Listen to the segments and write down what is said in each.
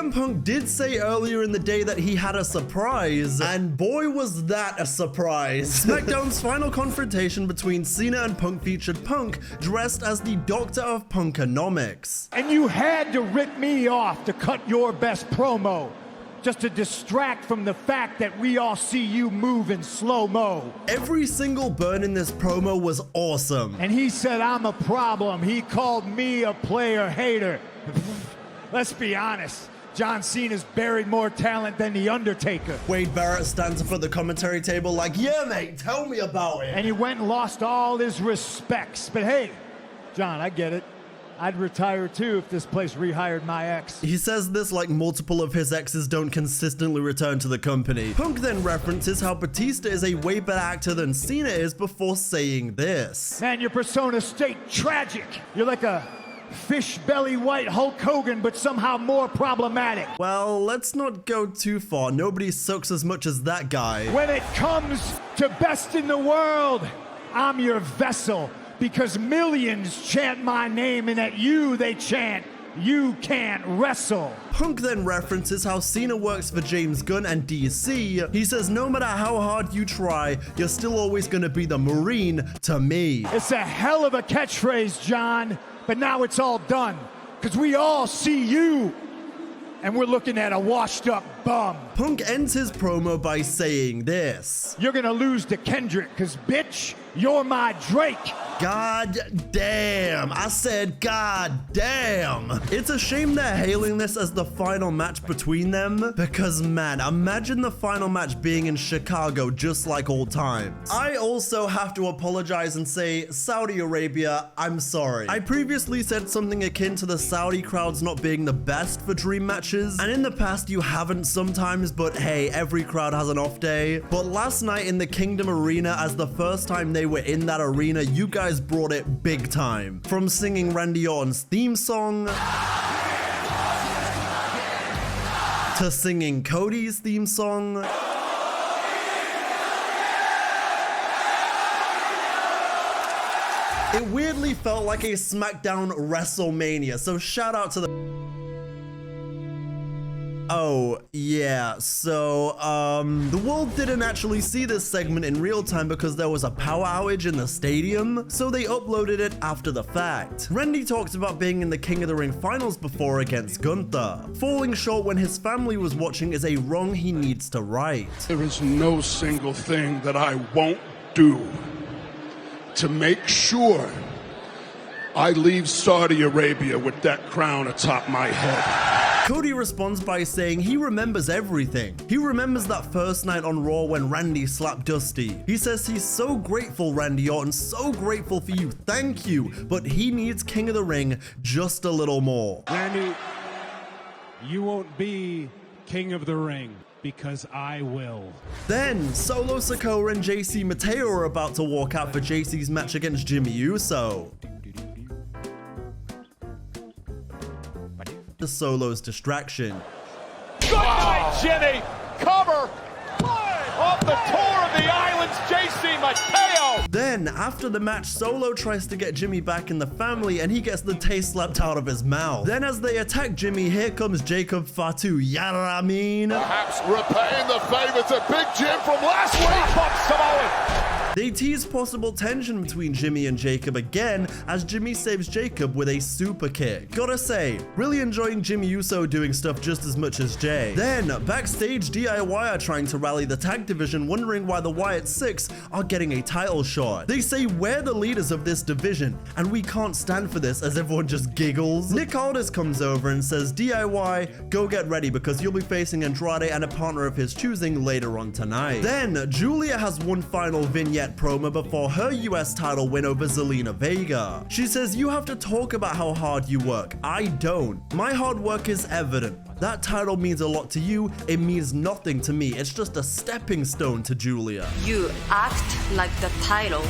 CM Punk did say earlier in the day that he had a surprise, and boy was that a surprise. Smackdown's final confrontation between Cena and Punk featured Punk dressed as the Doctor of Punkanomics. And you had to rip me off to cut your best promo, just to distract from the fact that we all see you move in slow-mo. Every single burn in this promo was awesome. And he said I'm a problem. He called me a player hater. Let's be honest, John Cena's buried more talent than The Undertaker. Wade Barrett stands up at the commentary table like, yeah mate, tell me about it. And he went and lost all his respects. But hey, John, I get it. I'd retire too if this place rehired my ex. He says this like multiple of his exes don't consistently return to the company. Punk then references how Batista is a way better actor than Cena is before saying this. Man, your persona state tragic. You're like a fish belly white Hulk Hogan, but somehow more problematic. Well, let's not go too far. Nobody sucks as much as that guy. When it comes to best in the world, I'm your vessel. Because millions chant my name, and at you they chant, you can't wrestle. Punk then references how Cena works for James Gunn and DC. He says no matter how hard you try, you're still always gonna be the Marine to me. It's a hell of a catchphrase, John, but now it's all done. Because we all see you, and we're looking at a washed up bum. Punk ends his promo by saying this. You're gonna lose to Kendrick, because bitch, you're my Drake. God damn. I said god damn. It's a shame they're hailing this as the final match between them, because man, imagine the final match being in Chicago just like old times. I also have to apologize and say, Saudi Arabia, I'm sorry. I previously said something akin to the Saudi crowds not being the best for dream matches, and in the past you haven't sometimes, but hey, every crowd has an off day. But last night in the Kingdom Arena, as the first time they were in that arena, you guys brought it big time. From singing Randy Orton's theme song to singing Cody's theme song. It weirdly felt like a SmackDown WrestleMania, so shout out to the... Oh, yeah, so, the world didn't actually see this segment in real time because there was a power outage in the stadium, so they uploaded it after the fact. Randy talked about being in the King of the Ring finals before against Gunther. Falling short when his family was watching is a wrong he needs to right. There is no single thing that I won't do to make sure I leave Saudi Arabia with that crown atop my head. Cody responds by saying he remembers everything. He remembers that first night on Raw when Randy slapped Dusty. He says he's so grateful, Randy Orton, so grateful for you, thank you, but he needs King of the Ring just a little more. Randy, you won't be King of the Ring, because I will. Then, Solo Sikoa and JC Mateo are about to walk out for JC's match against Jimmy Uso. The Solo's distraction. Good night, Jimmy. Cover. Off the tour of the islands, JC Mateo. Then, after the match, Solo tries to get Jimmy back in the family and he gets the taste slapped out of his mouth. Then as they attack Jimmy, here comes Jacob Fatu. Ya know what I mean? Perhaps repaying the favor to Big Jim from last week. Samoan. They tease possible tension between Jimmy and Jacob again as Jimmy saves Jacob with a super kick. Gotta say, really enjoying Jimmy Uso doing stuff just as much as Jay. Then, backstage, DIY are trying to rally the tag division, wondering why the Wyatt Six are getting a title shot. They say we're the leaders of this division, and we can't stand for this, as everyone just giggles. Nick Aldis comes over and says, DIY, go get ready because you'll be facing Andrade and a partner of his choosing later on tonight. Then, Giulia has one final vignette promo before her US title win over Zelina Vega. She says, you have to talk about how hard you work. I don't. My hard work is evident. That title means a lot to you. It means nothing to me. It's just a stepping stone to Giulia. You act like the title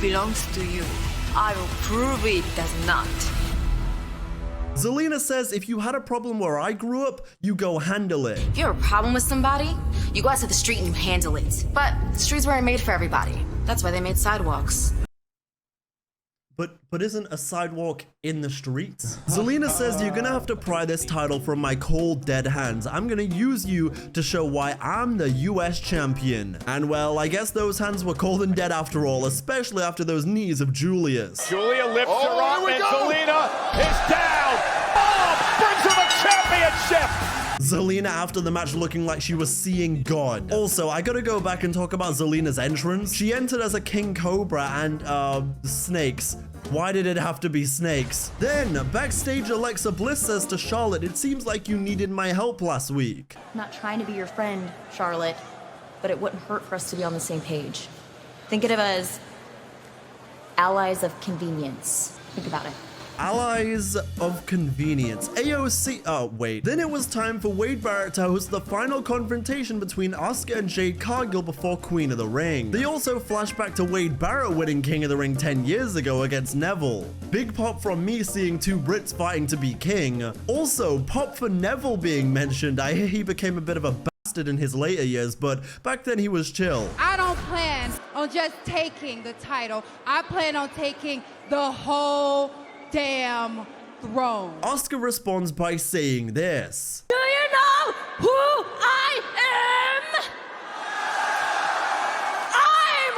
belongs to you. I will prove it does not. Zelina says if you had a problem where I grew up, you go handle it. If you have a problem with somebody, you go out to the street and you handle it. But the streets weren't made for everybody. That's why they made sidewalks. But isn't a sidewalk in the streets? Zelina says, you're gonna have to pry this title from my cold, dead hands. I'm gonna use you to show why I'm the US champion. And well, I guess those hands were cold and dead after all, especially after those knees of Giulia's. Giulia lifts her up and Zelina is down. Oh, brings her the championship. Zelina after the match looking like she was seeing God. Also, I gotta go back and talk about Zelina's entrance. She entered as a King Cobra and, snakes. Why did it have to be snakes? Then, backstage, Alexa Bliss says to Charlotte, it seems like you needed my help last week. I'm not trying to be your friend, Charlotte, but it wouldn't hurt for us to be on the same page. Think of it as allies of convenience. Think about it. Allies of convenience. AOC. Oh, wait. Then it was time for Wade Barrett to host the final confrontation between Asuka and Jade Cargill before Queen of the Ring. They also flash back to Wade Barrett winning King of the Ring 10 years ago against Neville. Big pop from me seeing two Brits fighting to be king. Also, pop for Neville being mentioned. I hear he became a bit of a bastard in his later years, but back then he was chill. I don't plan on just taking the title. I plan on taking the whole damn throne. Asuka responds by saying this. Do you know who I am? I'm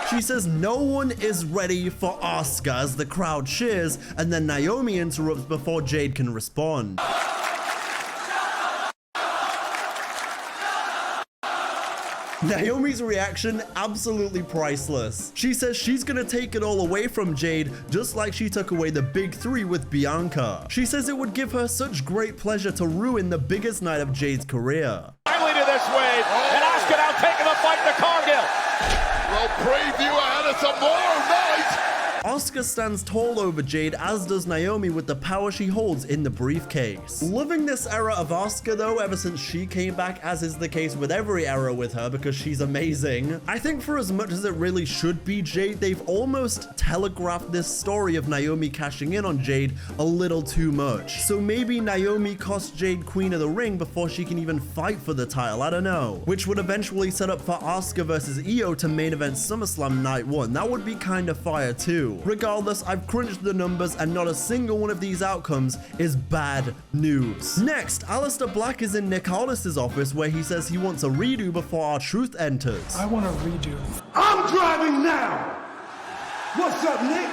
Asuka! She says no one is ready for Asuka as the crowd cheers, and then Naomi interrupts before Jade can respond. Naomi's reaction, absolutely priceless. She says she's gonna take it all away from Jade, just like she took away the big three with Bianca. She says it would give her such great pleasure to ruin the biggest night of Jade's career. Finally to this Wade, and Asuka now taking the fight to Cargill. Well, preview ahead of tomorrow night. Asuka stands tall over Jade, as does Naomi with the power she holds in the briefcase. Loving this era of Asuka though, ever since she came back, as is the case with every era with her because she's amazing. I think for as much as it really should be Jade, they've almost telegraphed this story of Naomi cashing in on Jade a little too much. So maybe Naomi cost Jade Queen of the Ring before she can even fight for the title, I don't know. Which would eventually set up for Asuka versus Io to main event SummerSlam Night 1. That would be kind of fire too. Regardless, I've crunched the numbers and not a single one of these outcomes is bad news. Next, Aleister Black is in Nick Aldis's office where he says he wants a redo before R-Truth enters. I want a redo. I'm driving now. What's up, Nick?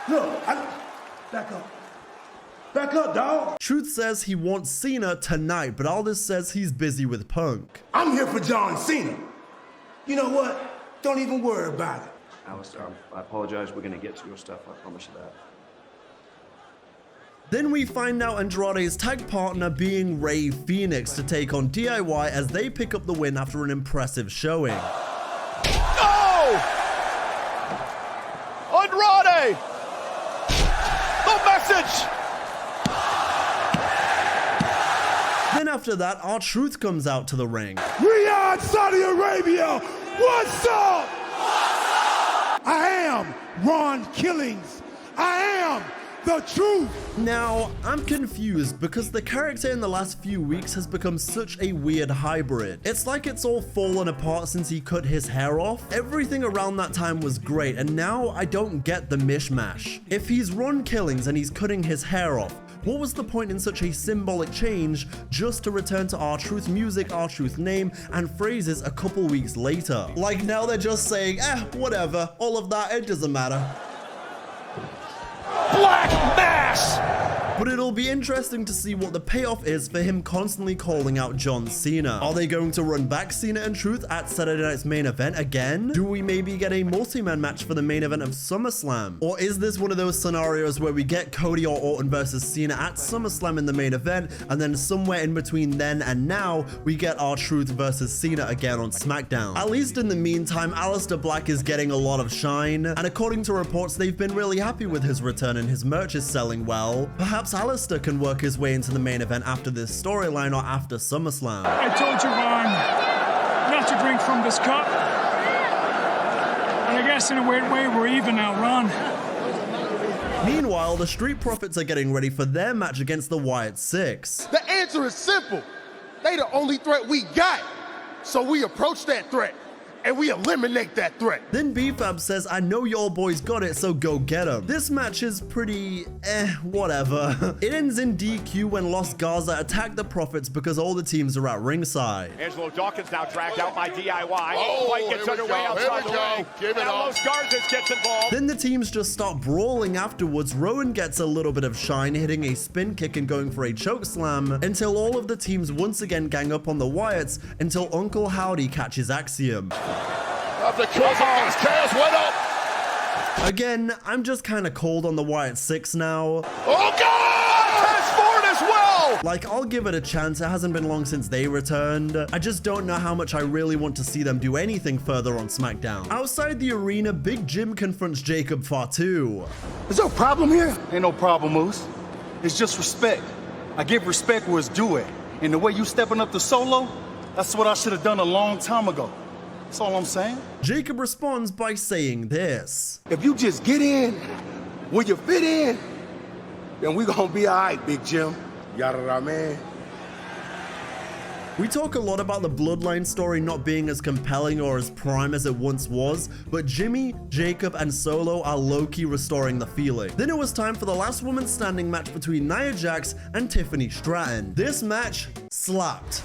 Look, back up. Back up, dog. Truth says he wants Cena tonight, but Aldis says he's busy with Punk. I'm here for John Cena. You know what? Don't even worry about it. Aleister, I apologize. We're going to get to your stuff. I promise you that. Then we find out Andrade's tag partner being Rey Fenix to take on DIY as they pick up the win after an impressive showing. Oh! Andrade! The message! Then after that, R-Truth comes out to the ring. Riyadh, Saudi Arabia, what's up? I am Ron Killings. I am the truth. Now, I'm confused because the character in the last few weeks has become such a weird hybrid. It's like it's all fallen apart since he cut his hair off. Everything around that time was great, and now I don't get the mishmash. If he's Ron Killings and he's cutting his hair off, what was the point in such a symbolic change just to return to R-Truth music, R-Truth name, and phrases a couple weeks later? Like now they're just saying, whatever, all of that, it doesn't matter. Black Mass! But it'll be interesting to see what the payoff is for him constantly calling out John Cena. Are they going to run back Cena and Truth at Saturday Night's main event again? Do we maybe get a multi-man match for the main event of SummerSlam? Or is this one of those scenarios where we get Cody or Orton versus Cena at SummerSlam in the main event, and then somewhere in between then and now, we get R-Truth versus Cena again on Smackdown? At least in the meantime, Aleister Black is getting a lot of shine, and according to reports, they've been really happy with his return and his merch is selling well. Perhaps Aleister can work his way into the main event after this storyline or after SummerSlam. I told you, Ron, not to drink from this cup. And I guess in a weird way, we're even now, Ron. Meanwhile, the Street Profits are getting ready for their match against the Wyatt Six. The answer is simple. They the only threat we got. So we approach that threat. and we eliminate that threat. Then B-Fab says, I know your boys got it, so go get him. This match is pretty whatever. It ends in DQ when Los Garza attack the Profits because all the teams are at ringside. Angelo Dawkins now dragged out by DIY. Fight gets underway outside the ring. Give it Now up. Los Garzas gets involved. Then the teams just start brawling afterwards. Rowan gets a little bit of shine, hitting a spin kick and going for a choke slam, until all of the teams once again gang up on the Wyatts until Uncle Howdy catches Axiom. After Chaos went up. Again, I'm just kind of cold on the Wyatt 6 now. Oh, God! Montez Ford as well. Like, I'll give it a chance. It hasn't been long since they returned. I just don't know how much I really want to see them do anything further on SmackDown. Outside the arena, Big Jim confronts Jacob Fatu. Is there a problem here? Ain't no problem, Moose. It's just respect. I give respect where it's due at. And the way you stepping up to Solo, that's what I should have done a long time ago. That's all I'm saying. Jacob responds by saying this. If you just get in where you fit in, then we gonna be all right, Big Jim. Yada, man. We talk a lot about the Bloodline story not being as compelling or as prime as it once was, but Jimmy, Jacob, and Solo are low-key restoring the feeling. Then it was time for the last woman standing match between Nia Jax and Tiffany Stratton. This match slapped.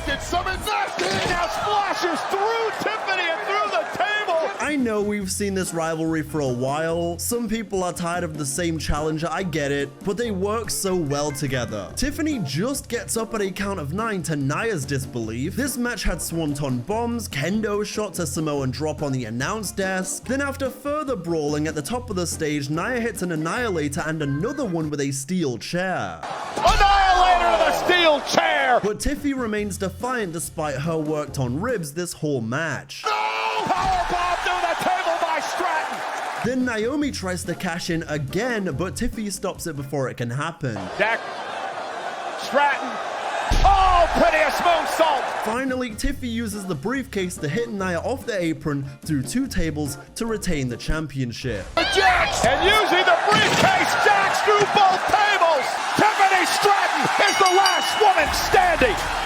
Did something nasty. Now splashes through Tiffany and through the table. I know we've seen this rivalry for a while. Some people are tired of the same challenger, I get it, but they work so well together. Tiffany just gets up at a count of 9 to Nia's disbelief. This match had swanton bombs, kendo shots, a Samoan drop on the announce desk. Then after further brawling at the top of the stage, Nia hits an annihilator and another one with a steel chair. Annihilator to the steel chair. But Tiffy remains defiant despite her worked on ribs this whole match. Powerbomb through the table by Stratton. Then Naomi tries to cash in again, but Tiffy stops it before it can happen. Dak. Stratton. Oh, prettiest moonsault. Finally, Tiffy uses the briefcase to hit Nia off the apron through 2 tables to retain the championship. Jax. And using the briefcase, Jax through both tables. Tiffany Stratton is the last woman standing.